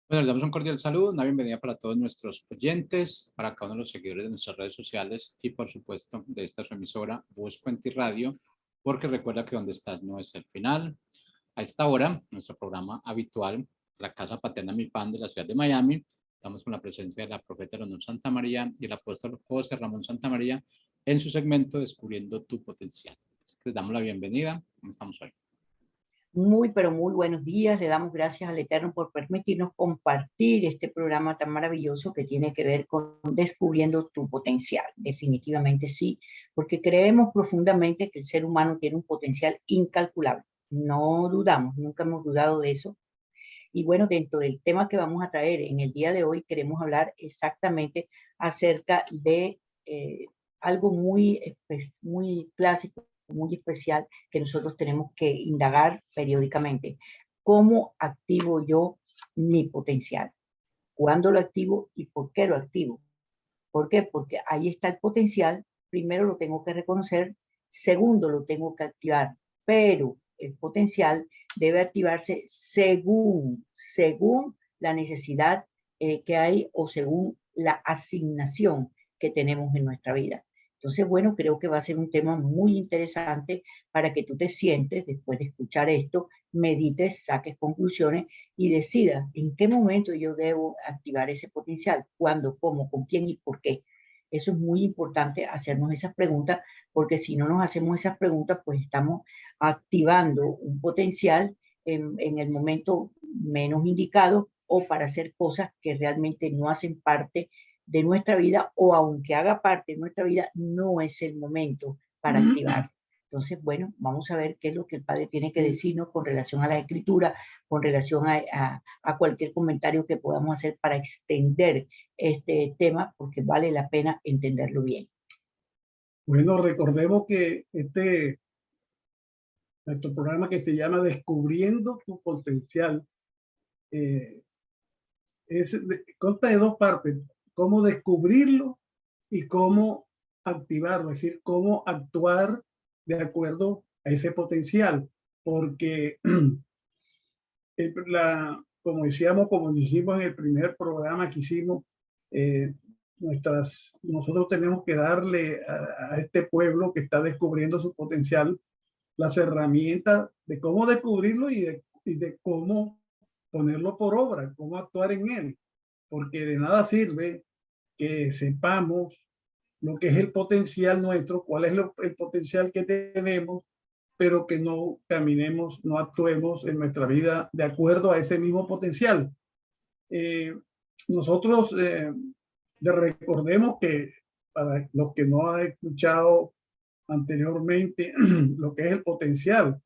Bueno, les damos un cordial saludo, una bienvenida para todos nuestros oyentes, para cada uno de los seguidores de nuestras redes sociales y, por supuesto, de esta su emisora Voz Cuenta y Radio, porque recuerda que donde estás no es el final. A esta hora, nuestro programa habitual, la Casa Paterna Mi Pan de la ciudad de Miami, estamos con la presencia de la profeta Leonor Santa María y el apóstol José Ramón Santa María en su segmento Descubriendo tu Potencial. Les damos la bienvenida. ¿Cómo estamos hoy? Muy, pero muy buenos días. Le damos gracias al Eterno por permitirnos compartir este programa tan maravilloso que tiene que ver con descubriendo tu potencial. Definitivamente sí, porque creemos profundamente que el ser humano tiene un potencial incalculable. No dudamos, nunca hemos dudado de eso. Y bueno, dentro del tema que vamos a traer en el día de hoy, queremos hablar exactamente acerca de algo muy clásico, muy especial que nosotros tenemos que indagar periódicamente. ¿Cómo activo yo mi potencial? ¿Cuándo lo activo y por qué lo activo? ¿Por qué? Porque ahí está el potencial. Primero lo tengo que reconocer, segundo lo tengo que activar, pero el potencial debe activarse según la necesidad que hay o según la asignación que tenemos en nuestra vida. Entonces, bueno, creo que va a ser un tema muy interesante para que tú te sientes, después de escuchar esto, medites, saques conclusiones y decidas en qué momento yo debo activar ese potencial, cuándo, cómo, con quién y por qué. Eso es muy importante hacernos esas preguntas, porque si no nos hacemos esas preguntas, pues estamos activando un potencial en el momento menos indicado o para hacer cosas que realmente no hacen parte de nuestra vida o aunque haga parte de nuestra vida, no es el momento para activar. Entonces, bueno, vamos a ver qué es lo que el Padre tiene que decirnos con relación a la escritura, con relación a cualquier comentario que podamos hacer para extender este tema, porque vale la pena entenderlo bien. Bueno, recordemos que nuestro programa que se llama Descubriendo tu Potencial, eh, consta de dos partes: cómo descubrirlo y cómo activarlo, es decir, cómo actuar de acuerdo a ese potencial. Porque, como decíamos, como dijimos en el primer programa que hicimos, eh, nosotros tenemos que darle a este pueblo que está descubriendo su potencial las herramientas de cómo descubrirlo y de cómo ponerlo por obra, cómo actuar en él. Porque de nada sirve que sepamos lo que es el potencial nuestro, cuál es el potencial que tenemos, pero que no caminemos, no actuemos en nuestra vida de acuerdo a ese mismo potencial. Nosotros recordemos que, para los que no han escuchado anteriormente, lo que es el potencial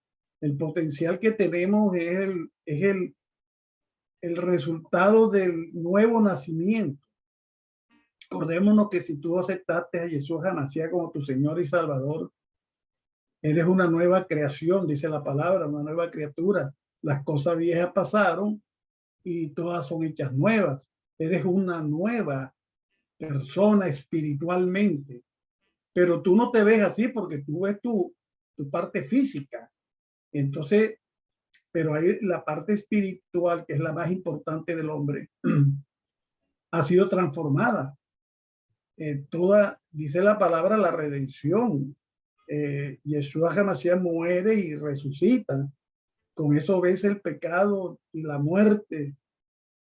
que tenemos es el resultado del nuevo nacimiento. Acordémonos que si tú aceptaste a Jesús Hamashiach como tu Señor y Salvador, eres una nueva creación, dice la palabra, una nueva criatura. Las cosas viejas pasaron y todas son hechas nuevas. Eres una nueva persona espiritualmente, pero tú no te ves así porque tú ves tu parte física. Entonces, pero hay la parte espiritual, que es la más importante del hombre, ha sido transformada. Dice la palabra, la redención. Yeshua Hamashiach muere y resucita. Con eso vence el pecado y la muerte.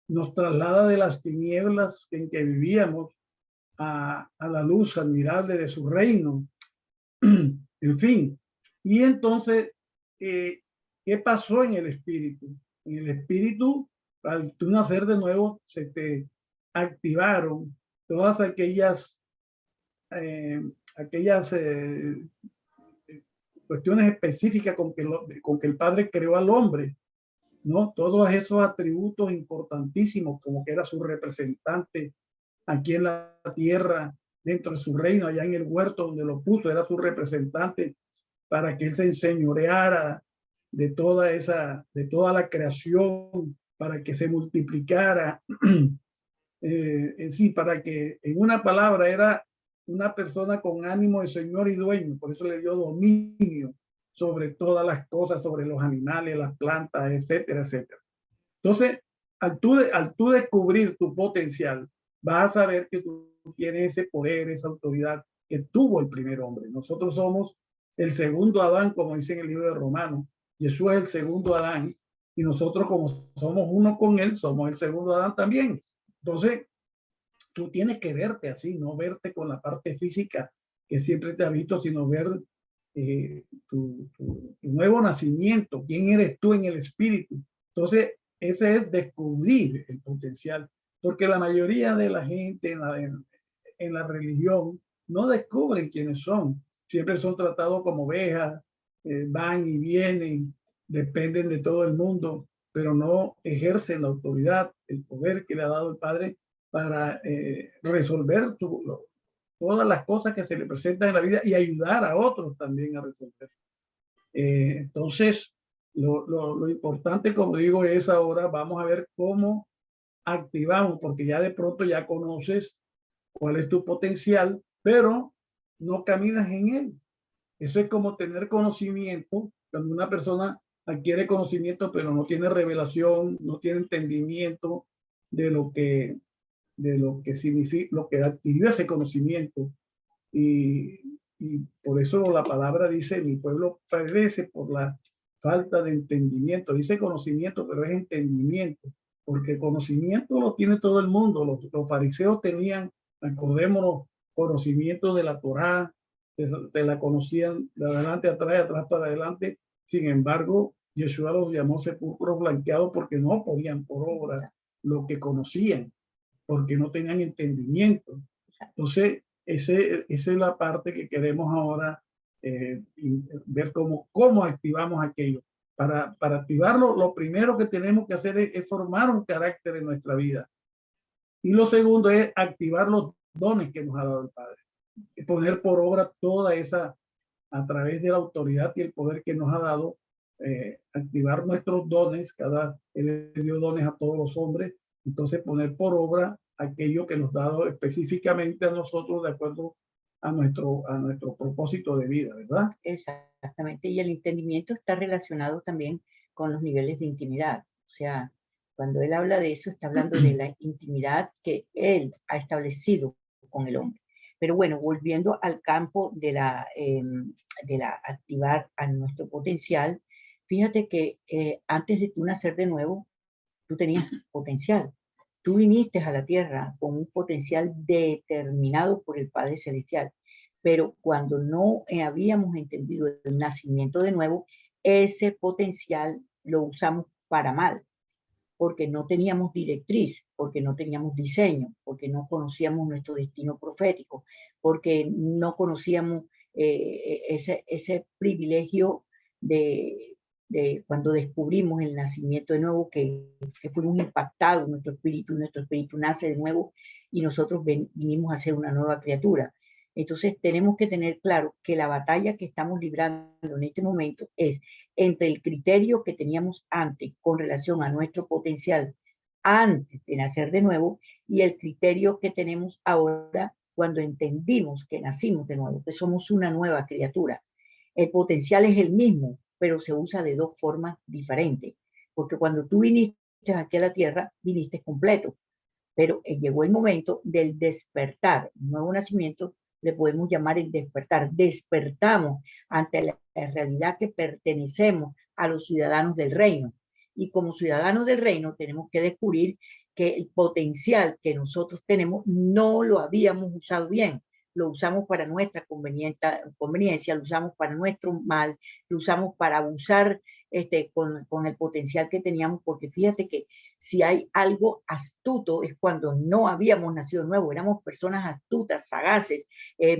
Nos traslada de las tinieblas en que vivíamos a la luz admirable de su reino. En fin. Y entonces, ¿qué pasó en el espíritu? En el espíritu, al tú nacer de nuevo, se te activaron todas aquellas cuestiones específicas con que el Padre creó al hombre, ¿no? Todos esos atributos importantísimos, como que era su representante aquí en la tierra, dentro de su reino, allá en el huerto donde lo puso, era su representante para que él se enseñoreara de toda la creación, para que se multiplicara, en sí, para que, en una palabra, era una persona con ánimo de señor y dueño. Por eso le dio dominio sobre todas las cosas, sobre los animales, las plantas, etcétera, etcétera. Entonces, al tú descubrir tu potencial, vas a saber que tú tienes ese poder, esa autoridad que tuvo el primer hombre. Nosotros somos el segundo Adán, como dice en el libro de Romanos. Jesús es el segundo Adán y nosotros, como somos uno con él, somos el segundo Adán también. Entonces, tú tienes que verte así, no verte con la parte física que siempre te ha visto, sino ver tu nuevo nacimiento, quién eres tú en el espíritu. Entonces, ese es descubrir el potencial, porque la mayoría de la gente en la religión no descubren quiénes son. Siempre son tratados como ovejas, van y vienen, dependen de todo el mundo, pero no ejercen la autoridad, el poder que le ha dado el Padre para resolver todas las cosas que se le presentan en la vida y ayudar a otros también a resolver. Entonces, lo importante, como digo, es ahora vamos a ver cómo activamos, porque ya de pronto ya conoces cuál es tu potencial, pero no caminas en él. Eso es como tener conocimiento, cuando una persona adquiere conocimiento, pero no tiene revelación, no tiene entendimiento de lo que significa, lo que adquirió ese conocimiento. Y por eso la palabra dice, mi pueblo perece por la falta de entendimiento. Dice conocimiento, pero es entendimiento, porque conocimiento lo tiene todo el mundo. Los fariseos tenían, acordémonos, conocimiento de la Torá, se la conocían de adelante atrás, atrás para adelante. Sin embargo, Yeshua los llamó sepulcros blanqueados porque no ponían por obra lo que conocían, porque no tenían entendimiento. Entonces, esa es la parte que queremos ahora ver cómo activamos aquello. Para activarlo, lo primero que tenemos que hacer es formar un carácter en nuestra vida. Y lo segundo es activar los dones que nos ha dado el Padre. Poner por obra toda esa, a través de la autoridad y el poder que nos ha dado, activar nuestros dones. Él dio dones a todos los hombres. Entonces, poner por obra aquello que nos ha dado específicamente a nosotros de acuerdo a nuestro propósito de vida, ¿verdad? Exactamente. Y el entendimiento está relacionado también con los niveles de intimidad. O sea, cuando él habla de eso, está hablando de la intimidad que él ha establecido con el hombre. Pero bueno, volviendo al campo de la activar a nuestro potencial, fíjate que antes de tú nacer de nuevo, tú tenías potencial. Tú viniste a la tierra con un potencial determinado por el Padre Celestial, pero cuando no habíamos entendido el nacimiento de nuevo, ese potencial lo usamos para mal, porque no teníamos directriz, porque no teníamos diseño, porque no conocíamos nuestro destino profético, porque no conocíamos ese privilegio de cuando descubrimos el nacimiento de nuevo, que fuimos impactados, nuestro espíritu nace de nuevo y nosotros vinimos a ser una nueva criatura. Entonces tenemos que tener claro que la batalla que estamos librando en este momento es entre el criterio que teníamos antes con relación a nuestro potencial antes de nacer de nuevo y el criterio que tenemos ahora cuando entendimos que nacimos de nuevo, que somos una nueva criatura. El potencial es el mismo, pero se usa de dos formas diferentes, porque cuando tú viniste aquí a la tierra, viniste completo, pero llegó el momento del despertar, un nuevo nacimiento, le podemos llamar el despertar. Despertamos ante la realidad que pertenecemos a los ciudadanos del reino. Y como ciudadanos del reino tenemos que descubrir que el potencial que nosotros tenemos no lo habíamos usado bien. Lo usamos para nuestra conveniencia, lo usamos para nuestro mal, lo usamos para abusar con el potencial que teníamos, porque fíjate que si hay algo astuto es cuando no habíamos nacido nuevo, éramos personas astutas, sagaces,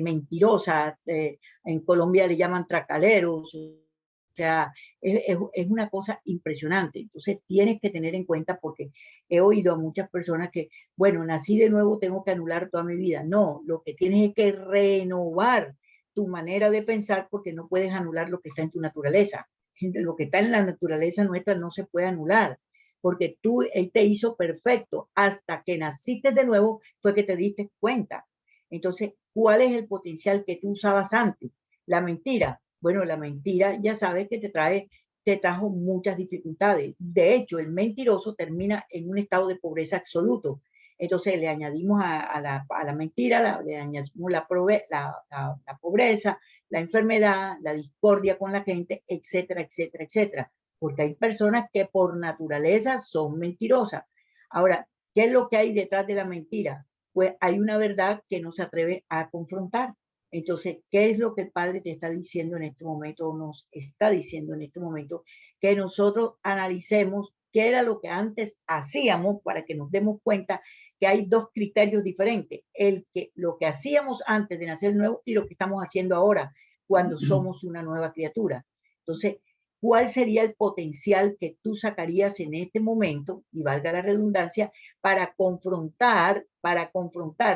mentirosas, en Colombia le llaman tracaleros, o sea, es una cosa impresionante. Entonces tienes que tener en cuenta, porque he oído a muchas personas que, bueno, nací de nuevo, tengo que anular toda mi vida. No, lo que tienes es que renovar tu manera de pensar, porque no puedes anular lo que está en tu naturaleza. Lo que está en la naturaleza nuestra no se puede anular, porque él te hizo perfecto. Hasta que naciste de nuevo fue que te diste cuenta. Entonces, ¿cuál es el potencial que tú usabas antes? La mentira. Bueno, la mentira ya sabes que te trae te trajo muchas dificultades. De hecho, el mentiroso termina en un estado de pobreza absoluto. Entonces le añadimos a la mentira, le añadimos la pobreza, la enfermedad, la discordia con la gente, etcétera, etcétera, etcétera. Porque hay personas que por naturaleza son mentirosas. Ahora, ¿qué es lo que hay detrás de la mentira? Pues hay una verdad que no se atreve a confrontar. Entonces, ¿qué es lo que el Padre te está diciendo en este momento, o nos está diciendo en este momento? Que nosotros analicemos qué era lo que antes hacíamos para que nos demos cuenta que hay dos criterios diferentes. Lo que hacíamos antes de nacer nuevo y lo que estamos haciendo ahora cuando somos una nueva criatura. Entonces, ¿cuál sería el potencial que tú sacarías en este momento, y valga la redundancia, para confrontar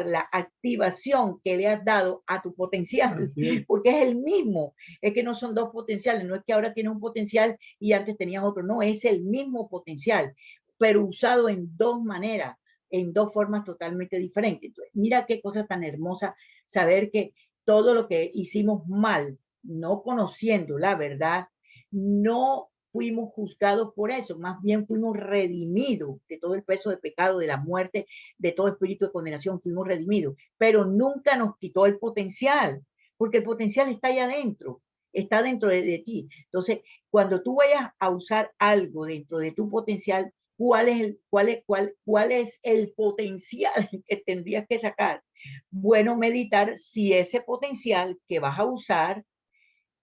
la activación que le has dado a tu potencial? Porque es el mismo, es que no son dos potenciales, no es que ahora tienes un potencial y antes tenías otro, no, es el mismo potencial, pero usado en dos maneras, en dos formas totalmente diferentes. Entonces, mira qué cosa tan hermosa saber que todo lo que hicimos mal, no conociendo la verdad, no fuimos juzgados por eso, más bien fuimos redimidos de todo el peso de pecado, de la muerte, de todo espíritu de condenación, fuimos redimidos, pero nunca nos quitó el potencial, porque el potencial está ahí adentro, está dentro de ti. Entonces, cuando tú vayas a usar algo dentro de tu potencial, ¿cuál es el potencial que tendrías que sacar? Bueno, meditar si ese potencial que vas a usar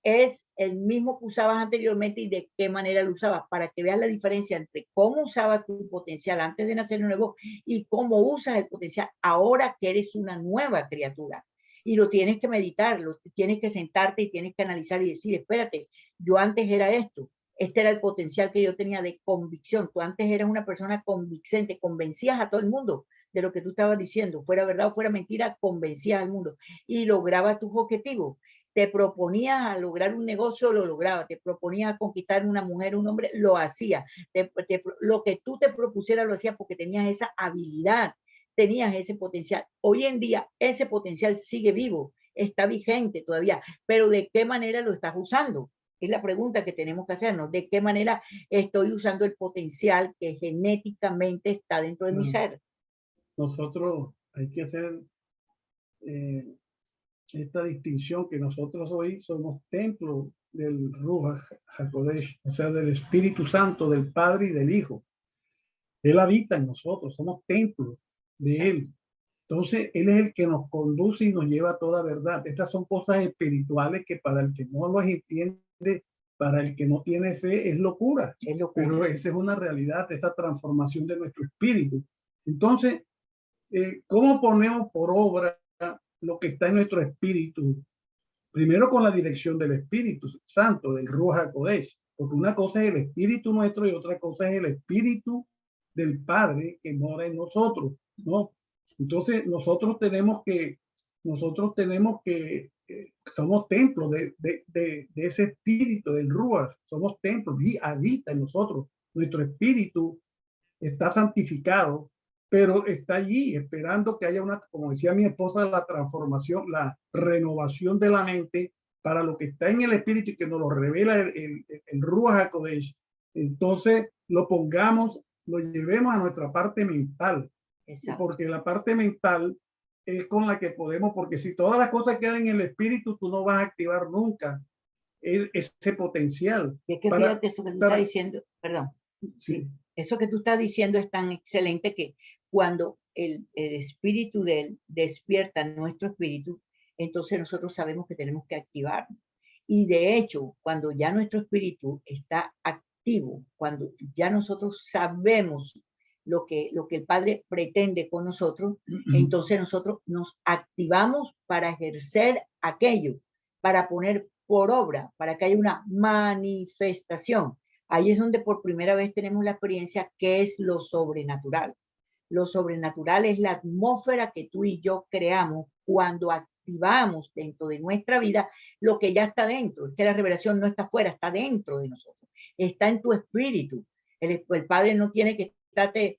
es el mismo que usabas anteriormente y de qué manera lo usabas, para que veas la diferencia entre cómo usabas tu potencial antes de nacer nuevo y cómo usas el potencial ahora que eres una nueva criatura. Y lo tienes que meditar, tienes que sentarte y tienes que analizar y decir, espérate, yo antes era esto, este era el potencial que yo tenía de convicción, tú antes eras una persona convincente, convencías a todo el mundo de lo que tú estabas diciendo, fuera verdad o fuera mentira, convencías al mundo y lograbas tus objetivos. Te proponías a lograr un negocio, lo lograba. Te proponías a conquistar una mujer, un hombre, lo hacía. Lo que tú te propusieras lo hacías porque tenías esa habilidad, tenías ese potencial. Hoy en día ese potencial sigue vivo, está vigente todavía, pero ¿de qué manera lo estás usando? Es la pregunta que tenemos que hacernos. ¿De qué manera estoy usando el potencial que genéticamente está dentro de mi ser? Nosotros hay que hacer esta distinción que nosotros hoy somos templo del Ruach HaKodesh, o sea, del Espíritu Santo, del Padre y del Hijo. Él habita en nosotros, somos templo de Él. Entonces, Él es el que nos conduce y nos lleva a toda verdad. Estas son cosas espirituales que para el que no las entiende, para el que no tiene fe, es locura. Es locura. Pero esa es una realidad, esa transformación de nuestro espíritu. Entonces, ¿cómo ponemos por obra lo que está en nuestro espíritu? Primero con la dirección del Espíritu Santo, del Ruach HaKodesh, porque una cosa es el espíritu nuestro y otra cosa es el espíritu del Padre que mora en nosotros, ¿no? Entonces nosotros tenemos que somos templos de ese espíritu del Ruach, somos templos y habita en nosotros. Nuestro espíritu está santificado, pero está allí esperando que haya una, como decía mi esposa, la transformación, la renovación de la mente para lo que está en el espíritu y que nos lo revela el Ruach HaKodesh. Entonces lo pongamos, lo llevemos a nuestra parte mental. Exacto. Porque la parte mental es con la que podemos, porque si todas las cosas quedan en el espíritu, tú no vas a activar nunca ese potencial. Y es que fíjate eso que tú estás diciendo, perdón. Sí. Eso que tú estás diciendo es tan excelente que cuando el espíritu de él despierta nuestro espíritu, entonces nosotros sabemos que tenemos que activarnos. Y de hecho, cuando ya nuestro espíritu está activo, cuando ya nosotros sabemos lo que el Padre pretende con nosotros, entonces nosotros nos activamos para ejercer aquello, para poner por obra, para que haya una manifestación. Ahí es donde por primera vez tenemos la experiencia que es lo sobrenatural. Lo sobrenatural es la atmósfera que tú y yo creamos cuando activamos dentro de nuestra vida lo que ya está dentro. Es que la revelación no está afuera, está dentro de nosotros. Está en tu espíritu. El Padre no tiene que estarte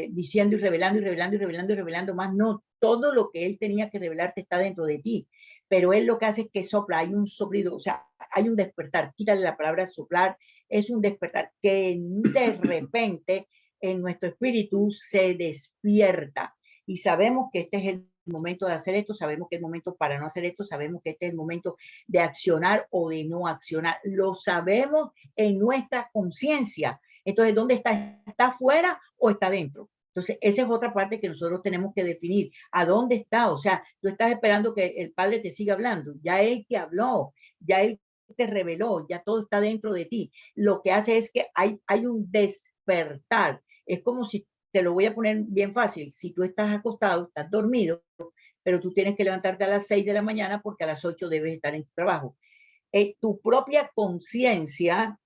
diciendo y revelando y revelando y revelando y revelando más. No, todo lo que Él tenía que revelarte está dentro de ti. pero él lo que hace es que sopla, hay un soplido, o sea, hay un despertar, quítale la palabra soplar, es un despertar que de repente en nuestro espíritu se despierta y sabemos que este es el momento de hacer esto, sabemos que es el momento para no hacer esto, sabemos que este es el momento de accionar o de no accionar, lo sabemos en nuestra conciencia. Entonces, ¿dónde está? ¿Está afuera o está dentro? Entonces, esa es otra parte que nosotros tenemos que definir. ¿A dónde está? O sea, tú estás esperando que el Padre te siga hablando. Ya Él te habló, ya Él te reveló, ya todo está dentro de ti. Lo que hace es que hay un despertar. Es como si, te lo voy a poner bien fácil, si tú estás acostado, estás dormido, pero tú tienes que levantarte a las 6 de la mañana porque a las 8 debes estar en tu trabajo. Tu propia conciencia,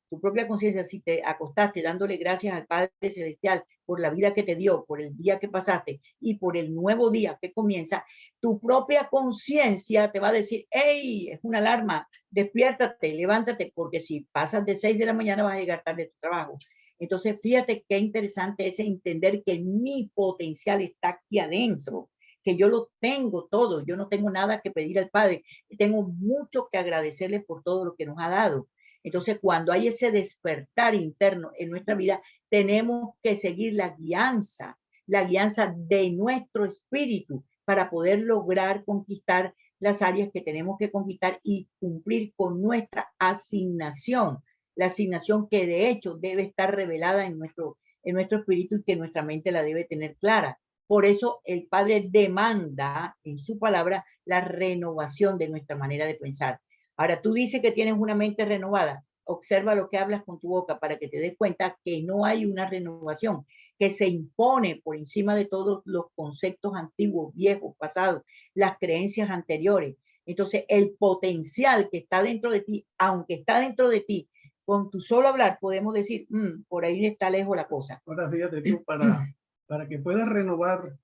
si te acostaste dándole gracias al Padre Celestial por la vida que te dio, por el día que pasaste y por el nuevo día que comienza, tu propia conciencia te va a decir, hey, es una alarma, despiértate, levántate, porque si pasas de 6 de la mañana vas a llegar tarde a tu trabajo. Entonces, fíjate qué interesante es entender que mi potencial está aquí adentro, que yo lo tengo todo, yo no tengo nada que pedir al Padre, tengo mucho que agradecerle por todo lo que nos ha dado. Entonces, cuando hay ese despertar interno en nuestra vida, tenemos que seguir la guianza de nuestro espíritu para poder lograr conquistar las áreas que tenemos que conquistar y cumplir con nuestra asignación, la asignación que de hecho debe estar revelada en nuestro espíritu y que nuestra mente la debe tener clara. Por eso el Padre demanda en su palabra la renovación de nuestra manera de pensar. Ahora, tú dices que tienes una mente renovada. Observa lo que hablas con tu boca para que te des cuenta que no hay una renovación, que se impone por encima de todos los conceptos antiguos, viejos, pasados, las creencias anteriores. Entonces, el potencial que está dentro de ti, aunque está dentro de ti, con tu solo hablar podemos decir, por ahí está lejos la cosa. Ahora fíjate tú, para que puedas renovar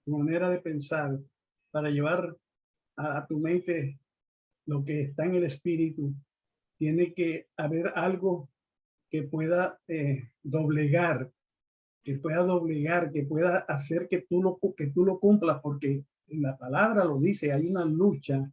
tu manera de pensar, para llevar a tu mente lo que está en el espíritu, tiene que haber algo que pueda doblegar, que pueda hacer que tú lo cumplas, porque la palabra lo dice, hay una lucha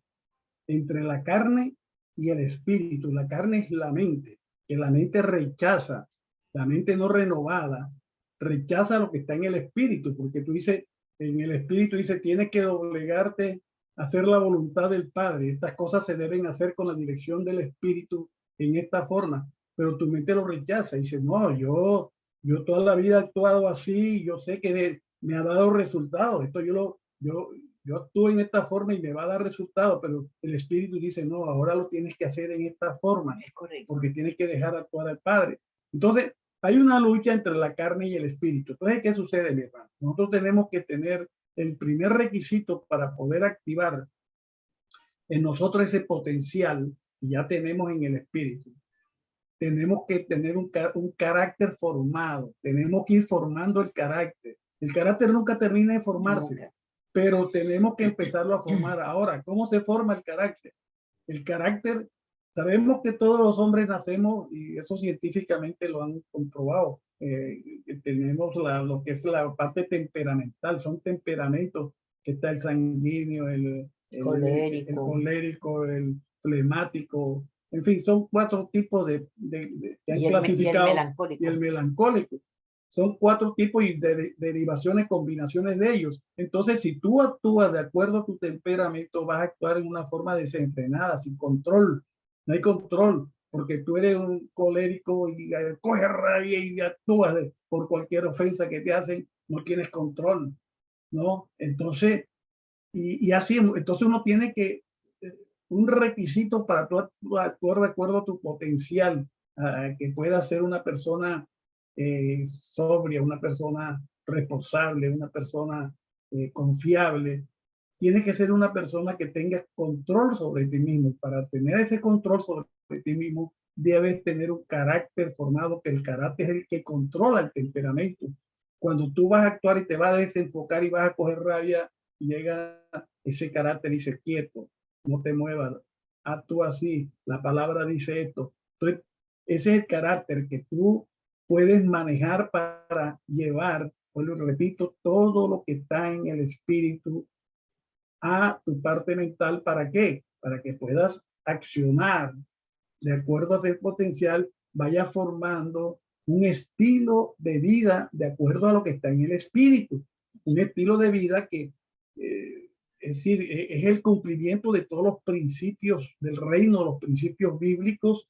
entre la carne y el espíritu. La carne es la mente, que la mente rechaza, la mente no renovada, rechaza lo que está en el espíritu, porque tú dices, en el espíritu dice, tienes que doblegarte, hacer la voluntad del Padre. Estas cosas se deben hacer con la dirección del espíritu en esta forma, pero tu mente lo rechaza y dice, no, yo toda la vida he actuado así, yo sé que me ha dado resultados, esto yo actúo en esta forma y me va a dar resultados, pero el espíritu dice, no, ahora lo tienes que hacer en esta forma, es correcto, porque tienes que dejar actuar al Padre. Entonces, hay una lucha entre la carne y el espíritu. Entonces, ¿qué sucede, mi hermano? Nosotros tenemos que tener el primer requisito para poder activar en nosotros ese potencial que ya tenemos en el espíritu. Tenemos que tener un carácter formado, tenemos que ir formando el carácter. El carácter nunca termina de formarse, nunca, pero tenemos que empezarlo a formar ahora. ¿Cómo se forma el carácter? El carácter, sabemos que todos los hombres nacemos, y eso científicamente lo han comprobado, tenemos lo que es la parte temperamental, son temperamentos, que está el sanguíneo, el colérico, el flemático, en fin, son 4 tipos de han clasificado, y el melancólico. Son 4 tipos y derivaciones, combinaciones de ellos. Entonces, si tú actúas de acuerdo a tu temperamento, vas a actuar en una forma desenfrenada, sin control. No hay control, porque tú eres un colérico y coges rabia y actúas por cualquier ofensa que te hacen, no tienes control, ¿no? Entonces, y así, entonces uno tiene que, un requisito para tú actuar de acuerdo a tu potencial, que pueda ser una persona sobria, una persona responsable, una persona confiable. Tiene que ser una persona que tenga control sobre ti mismo. Para tener ese control sobre ti mismo, debes tener un carácter formado, que el carácter es el que controla el temperamento. Cuando tú vas a actuar y te vas a desenfocar y vas a coger rabia, llega ese carácter y dice, quieto, no te muevas, actúa así, la palabra dice esto. Entonces, ese es el carácter que tú puedes manejar para llevar, pues lo repito, todo lo que está en el espíritu a tu parte mental. ¿Para qué? para que puedas accionar de acuerdo a ese potencial, vaya formando un estilo de vida de acuerdo a lo que está en el espíritu. Un estilo de vida que, es decir, es el cumplimiento de todos los principios del reino, los principios bíblicos,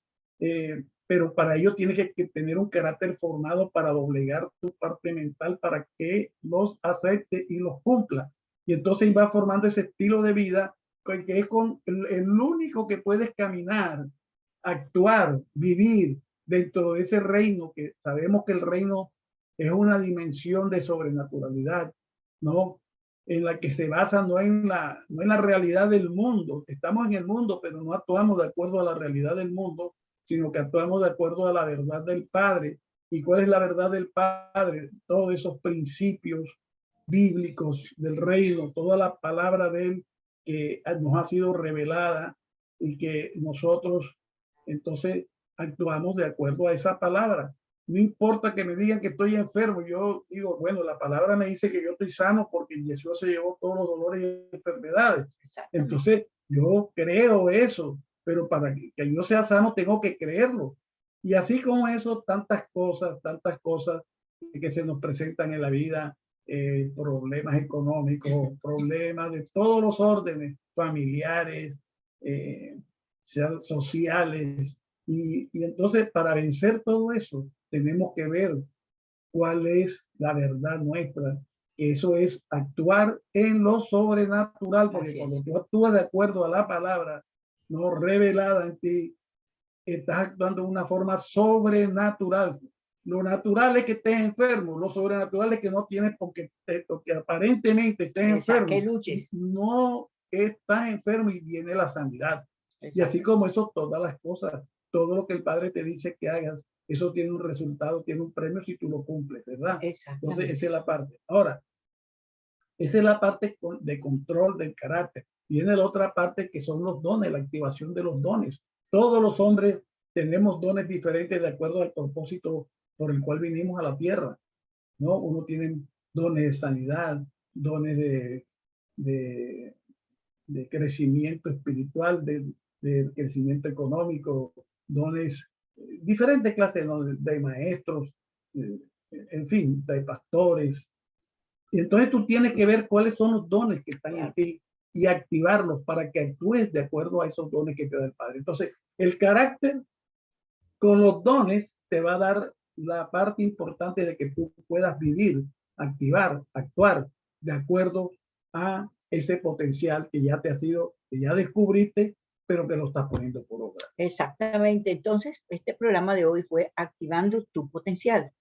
pero para ello tienes que tener un carácter formado para doblegar tu parte mental para que los acepte y los cumpla. Y entonces va formando ese estilo de vida que es con el único que puedes caminar, actuar, vivir dentro de ese reino, que sabemos que el reino es una dimensión de sobrenaturalidad, ¿no? En la que se basa no en la realidad del mundo. Estamos en el mundo, pero no actuamos de acuerdo a la realidad del mundo, sino que actuamos de acuerdo a la verdad del Padre. ¿Y cuál es la verdad del Padre? Todos esos principios bíblicos del reino, toda la palabra de Él que nos ha sido revelada y que nosotros entonces actuamos de acuerdo a esa palabra. No importa que me digan que estoy enfermo, yo digo, bueno, la palabra me dice que yo estoy sano porque Jesús se llevó todos los dolores y enfermedades. Entonces, yo creo eso, pero para que yo sea sano tengo que creerlo. Y así como eso, tantas cosas que se nos presentan en la vida, problemas económicos, problemas de todos los órdenes, familiares, sociales. Y entonces, para vencer todo eso, tenemos que ver cuál es la verdad nuestra. Eso es actuar en lo sobrenatural, porque cuando tú actúas de acuerdo a la palabra no revelada en ti, estás actuando de una forma sobrenatural. Lo natural es que estés enfermo, lo sobrenatural es que no tienes porque aparentemente estés enfermo. Que luches. No estás enfermo y viene la sanidad. Y así como eso, todas las cosas, todo lo que el Padre te dice que hagas, eso tiene un resultado, tiene un premio si tú lo cumples, ¿verdad? Entonces, esa es la parte. Ahora, esa es la parte de control del carácter. Viene la otra parte que son los dones, la activación de los dones. Todos los hombres tenemos dones diferentes de acuerdo al propósito por el cual vinimos a la tierra, ¿no? Uno tiene dones de sanidad, dones de crecimiento espiritual, de crecimiento económico, dones, diferentes clases de maestros, en fin, de pastores. Y entonces tú tienes que ver cuáles son los dones que están en ti y activarlos para que actúes de acuerdo a esos dones que te da el Padre. Entonces, el carácter con los dones te va a dar la parte importante de que tú puedas vivir, activar, actuar de acuerdo a ese potencial que ya te ha sido, que ya descubriste, pero que lo estás poniendo por obra. Exactamente. Entonces, este programa de hoy fue activando tu potencial.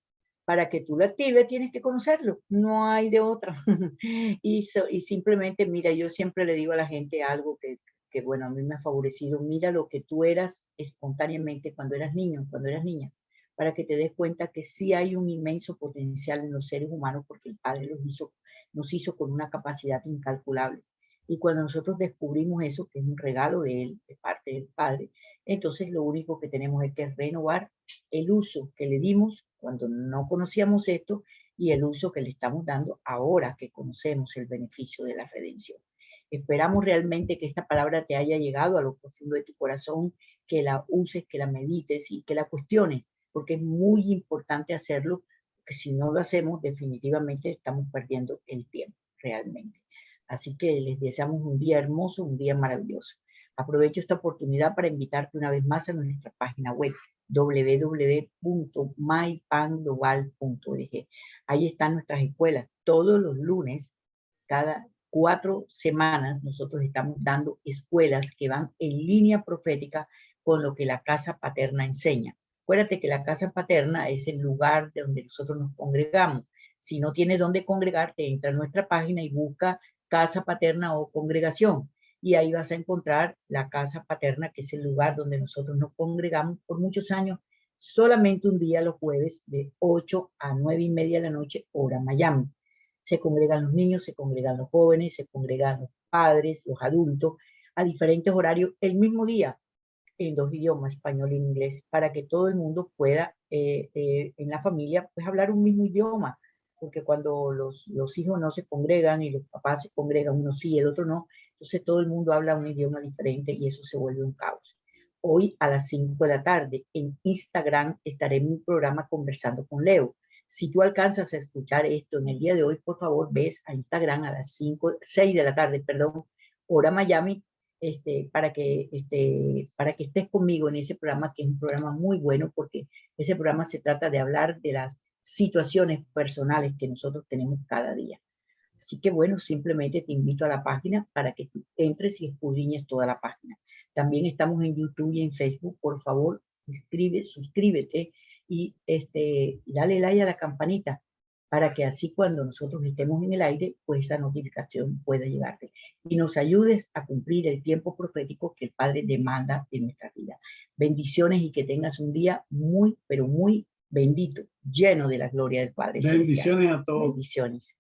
Para que tú lo actives, tienes que conocerlo. No hay de otra. y simplemente, mira, yo siempre le digo a la gente algo que, bueno, a mí me ha favorecido. Mira lo que tú eras espontáneamente cuando eras niño, cuando eras niña, para que te des cuenta que sí hay un inmenso potencial en los seres humanos porque el Padre nos hizo con una capacidad incalculable. Y cuando nosotros descubrimos eso, que es un regalo de Él, de parte del Padre, entonces lo único que tenemos es que renovar el uso que le dimos cuando no conocíamos esto y el uso que le estamos dando ahora que conocemos el beneficio de la redención. Esperamos realmente que esta palabra te haya llegado a lo profundo de tu corazón, que la uses, que la medites y que la cuestiones, porque es muy importante hacerlo, porque si no lo hacemos, definitivamente estamos perdiendo el tiempo, realmente. Así que les deseamos un día hermoso, un día maravilloso. Aprovecho esta oportunidad para invitarte una vez más a nuestra página web www.mypanglobal.org. Ahí están nuestras escuelas. Todos los lunes, cada 4 semanas, nosotros estamos dando escuelas que van en línea profética con lo que la casa paterna enseña. Acuérdate que la casa paterna es el lugar de donde nosotros nos congregamos. Si no tienes dónde congregarte, entra a nuestra página y busca casa paterna o congregación. Y ahí vas a encontrar la casa paterna, que es el lugar donde nosotros nos congregamos por muchos años, solamente un día los jueves de 8 a 9:30 de la noche, hora Miami. Se congregan los niños, se congregan los jóvenes, se congregan los padres, los adultos, a diferentes horarios el mismo día, en 2 idiomas, español e inglés, para que todo el mundo pueda en la familia pues hablar un mismo idioma, porque cuando los hijos no se congregan y los papás se congregan, uno sí, el otro no, Entonces todo el mundo habla un idioma diferente y eso se vuelve un caos. Hoy a las 5 de la tarde en Instagram estaré en un programa conversando con Leo. Si tú alcanzas a escuchar esto en el día de hoy, por favor, ves a Instagram a las 6 de la tarde, perdón, hora Miami, para que estés conmigo en ese programa, que es un programa muy bueno, porque ese programa se trata de hablar de las situaciones personales que nosotros tenemos cada día. Así que bueno, simplemente te invito a la página para que tú entres y escudriñes toda la página. También estamos en YouTube y en Facebook. Por favor, suscríbete y dale like a la campanita para que así cuando nosotros estemos en el aire, pues esa notificación pueda llegarte y nos ayudes a cumplir el tiempo profético que el Padre demanda en nuestra vida. Bendiciones y que tengas un día muy, pero muy bendito, lleno de la gloria del Padre. Bendiciones a todos. Bendiciones.